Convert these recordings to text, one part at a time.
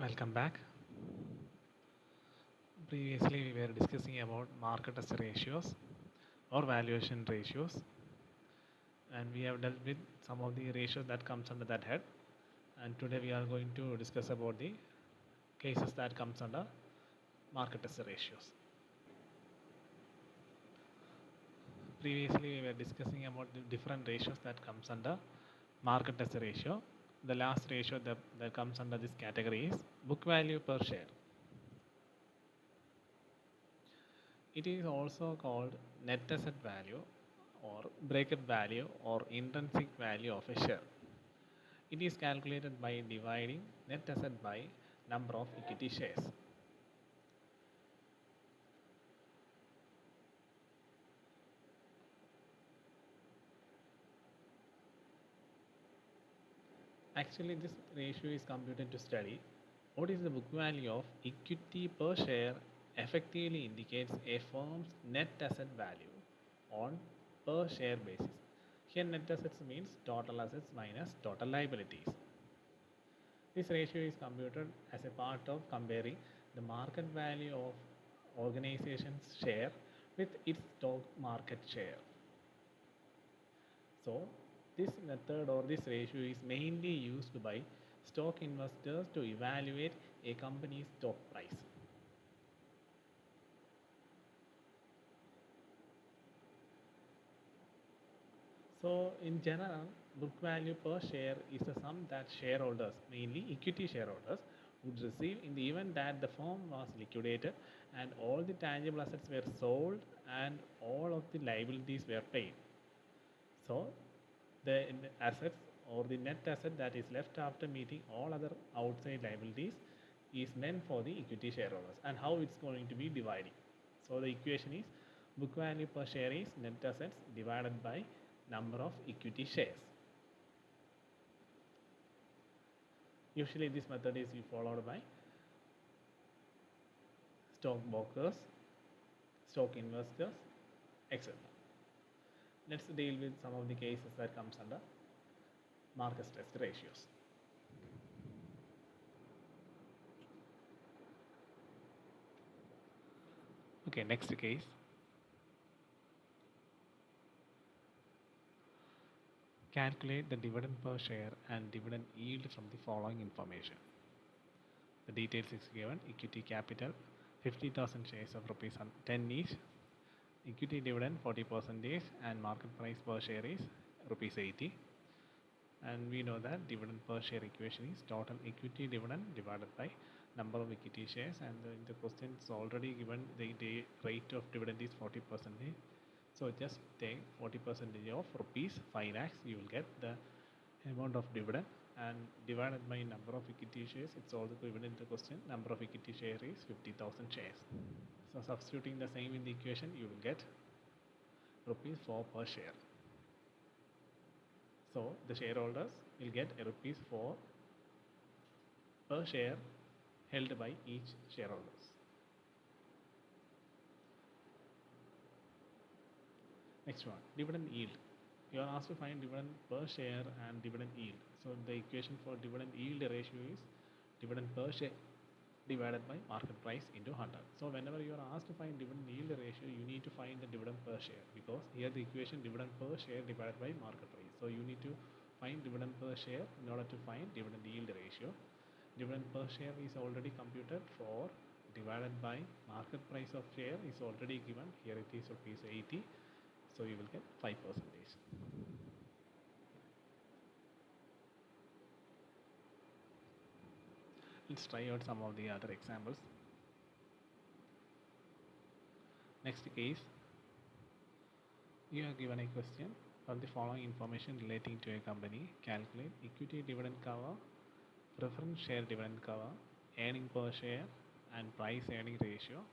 Welcome back. Previously, we were discussing about market asset ratios or valuation ratios, and we have dealt with some of the ratios that comes under that head. And today we are going to discuss about the cases that comes under market asset ratios. Previously, we were discussing about the different ratios that comes under market asset ratio. The last ratio that comes under this category is book value per share. It is also called net asset value or bracket value or intrinsic value of a share. It is calculated by dividing net asset by number of equity shares. Actually, this ratio is computed to study what is the book value of equity per share effectively indicates a firm's net asset value on per share basis. Here net assets means total assets minus total liabilities. This ratio is computed as a part of comparing the market value of organization's share with its stock market share. So, this method or this ratio is mainly used by stock investors to evaluate a company's stock price. So, in general, book value per share is the sum that shareholders, mainly equity shareholders, would receive in the event that the firm was liquidated and all the tangible assets were sold and all of the liabilities were paid. So, the assets or the net asset that is left after meeting all other outside liabilities is meant for the equity shareholders and how it's going to be dividing. So, the equation is book value per share is net assets divided by number of equity shares. Usually this method is followed by stockbrokers, stock investors, etc. Let's deal with some of the cases that comes under market stress ratios. Okay, next case. Calculate the dividend per share and dividend yield from the following information. The details is given: equity capital 50,000 shares of rupees 10 each, equity dividend 40% and market price per share is rupees 80. And we know that dividend per share equation is total equity dividend divided by number of equity shares, and in the question it's already given the rate of dividend is 40%. So just take 40% of rupees 5 lakhs, you will get the amount of dividend, and divided by number of equity shares, it's also given in the question. Number of equity share is 50,000 shares. So substituting the same in the equation, you will get rupees 4 per share. So the shareholders will get a rupees 4 per share held by each shareholders. Next one, dividend yield. You are asked to find dividend per share and dividend yield. So the equation for dividend yield ratio is dividend per share divided by market price into 100. So whenever you are asked to find dividend yield ratio, you need to find the dividend per share, because here the equation dividend per share divided by market price. So you need to find dividend per share in order to find dividend yield ratio. Dividend per share is already computed for divided by market price of share is already given. Here it is rupees 80. So you will get 5%. Let's try out some of the other examples. Next case, you are given a question: from the following information relating to a company, calculate equity dividend cover, preference share dividend cover, earning per share, and price earning ratio.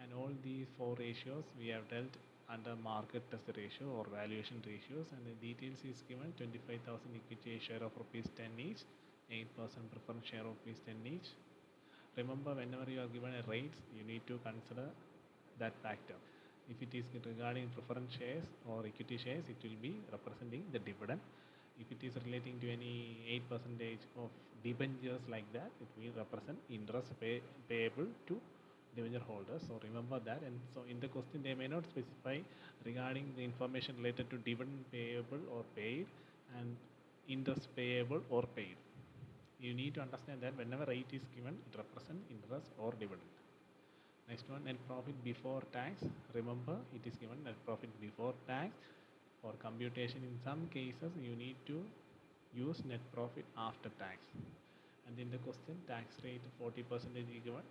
And all these four ratios we have dealt under market asset ratio or valuation ratios, and the details is given: 25,000 equity share of rupees 10 each, 8% preference share of rupees 10 each. Remember, whenever you are given a rates, you need to consider that factor. If it is regarding preference shares or equity shares, it will be representing the dividend. If it is relating to any 8% of debentures like that, it will represent interest payable to debenture holders. So remember that. And so in the question they may not specify regarding the information related to dividend payable or paid and interest payable or paid. You need to understand that whenever rate is given, it represents interest or dividend. Next one, net profit before tax. Remember, it is given net profit before tax. For computation, in some cases, you need to use net profit after tax. And in the question, tax rate 40% is given.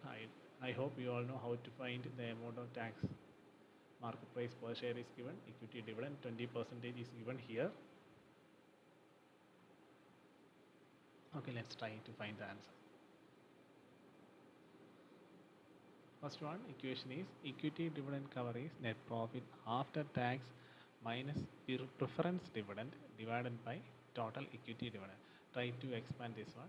I hope you all know how to find the amount of tax. Market price per share is given. Equity dividend 20% is given here. Okay, let's try to find the answer. First one equation is equity dividend cover is net profit after tax minus preference dividend divided by total equity dividend. Try to expand this one.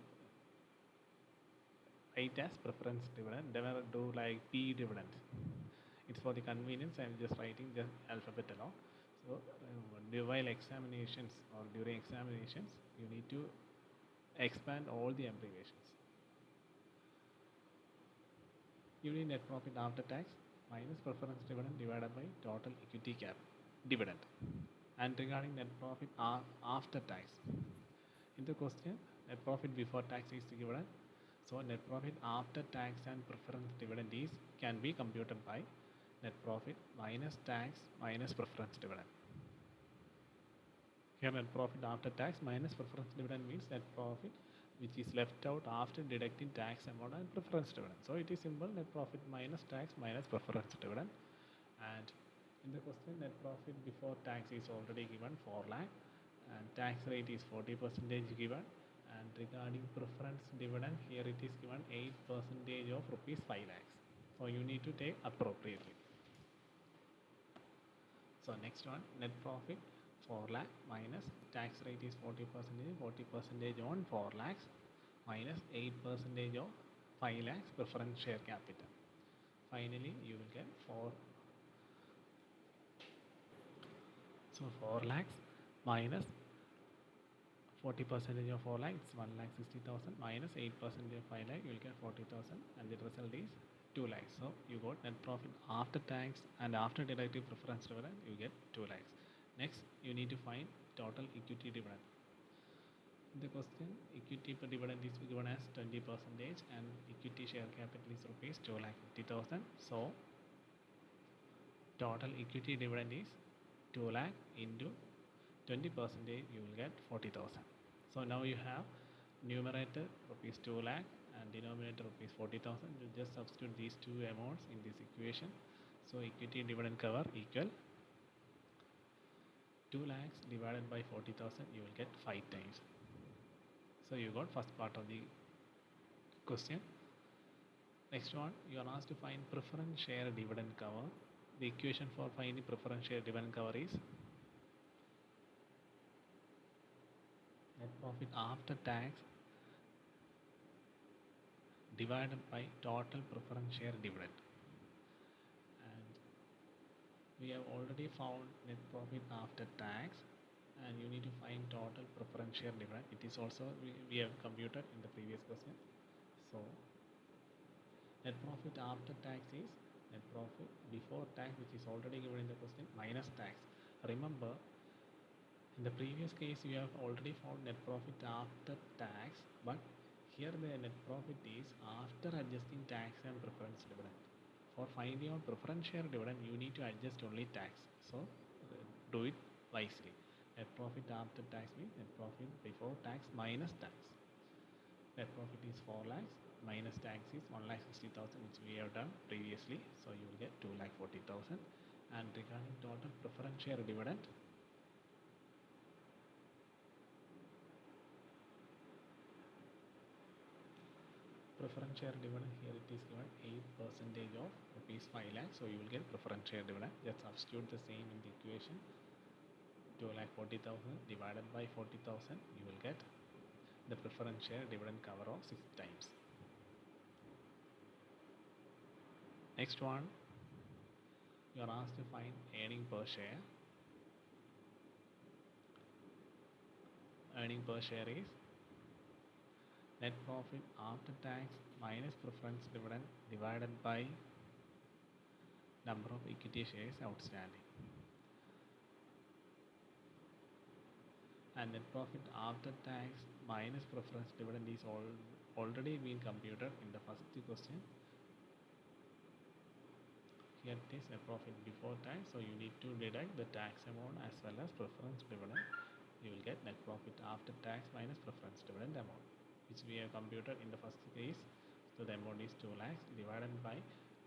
Write as preference dividend, never do like P dividend. It's for the convenience, I am just writing the alphabet along. So while examinations or during examinations, you need to expand all the abbreviations. Unit net profit after tax minus preference dividend divided by total equity cap dividend. And regarding net profit after tax, in the question net profit before tax is given. So net profit after tax and preference dividend is can be computed by net profit minus tax minus preference dividend. Here net profit after tax minus preference dividend means net profit which is left out after deducting tax amount and preference dividend. So it is simple, net profit minus tax minus preference dividend. And in the question, net profit before tax is already given 4 lakh and tax rate is 40% given. And regarding preference dividend, here it is given 8% of rupees 5 lakhs. So you need to take appropriately. So next one, net profit 4 lakh minus tax rate is 40%, 40% on 4 lakhs minus 8% of 5 lakhs preference share capital. Finally, you will get 4 lakhs minus 40% of 4 lakhs, 1,60,000 minus 8% of 5 lakh, you will get 40,000 and the result is 2 lakhs. So you got net profit after tax and after deducting preference dividend, you get 2 lakhs. Next, you need to find total equity dividend. In the question, equity per dividend is given as 20% and equity share capital is rupees 2,50,000. So total equity dividend is 2 lakh into 20%, you will get 40,000. So now you have numerator rupees 2 lakh and denominator rupees 40,000. You just substitute these two amounts in this equation. So equity dividend cover equal 2 lakhs divided by 40,000, you will get 5 times. So you got first part of the question. Next one, you are asked to find preference share dividend cover. The equation for finding preference share dividend cover is net profit after tax divided by total preference share dividend. And we have already found net profit after tax and you need to find total preference share dividend. It is also we have computed in the previous question. So net profit after tax is net profit before tax, which is already given in the question, minus tax. Remember, in the previous case you have already found net profit after tax, but here the net profit is after adjusting tax and preference dividend. For finding out preference share dividend, you need to adjust only tax. So do it wisely. Net profit after tax means net profit before tax minus tax. Net profit is 4 lakhs minus tax is 1,60,000, which we have done previously. So you will get 2,40,000. And regarding total preference share dividend, preference share dividend, here it is given 8% of rupees 5 lakhs. So you will get preference share dividend. Just substitute the same in the equation. 2,40,000 divided by 40,000, you will get the preference share dividend cover of 6 times. Next one, you are asked to find earning per share. Earning per share is net profit after tax minus preference dividend divided by number of equity shares outstanding. And net profit after tax minus preference dividend is already been computed in the first question. Here it is net profit before tax, so you need to deduct the tax amount as well as preference dividend. You will get net profit after tax minus preference dividend amount, which we have computed in the first case. So the amount is 2 lakhs divided by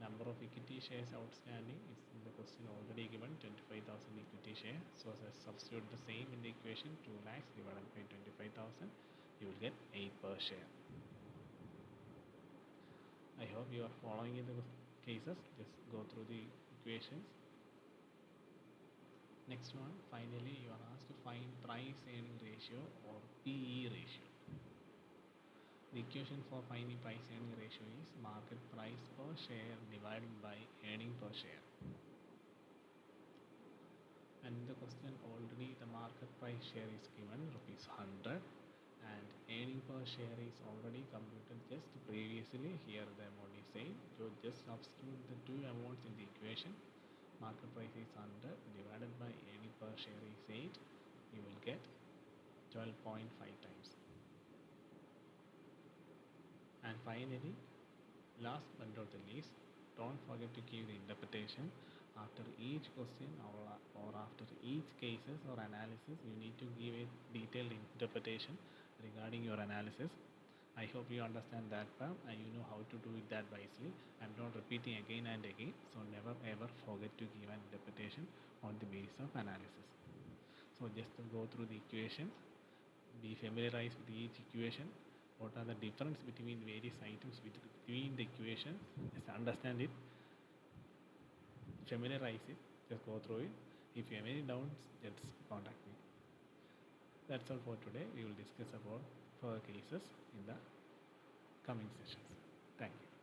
number of equity shares outstanding. It's in the question already given 25,000 equity share. So substitute the same in the equation, 2 lakhs divided by 25,000. You will get 8 per share. I hope you are following in the cases. Just go through the equations. Next one, finally you are asked to find price earning ratio or PE ratio. The equation for finding price earning ratio is market price per share divided by earning per share. And in the question already the market price share is given rupees 100 and earning per share is already computed just previously. Here the amount is same, so just substitute the two amounts in the equation. Market price is 100 divided by earning per share is 8. You will get 12.5 times. And finally, last but not the least, don't forget to give the interpretation. After each question or after each cases or analysis, you need to give a detailed interpretation regarding your analysis. I hope you understand that part and you know how to do it that wisely. I'm not repeating again and again, so never ever forget to give an interpretation on the basis of analysis. So just to go through the equations, be familiarized with each equation. What are the difference between various items between the equations? Just understand it, familiarize it, just go through it. If you have any doubts, just contact me. That's all for today. We will discuss about further cases in the coming sessions. Thank you.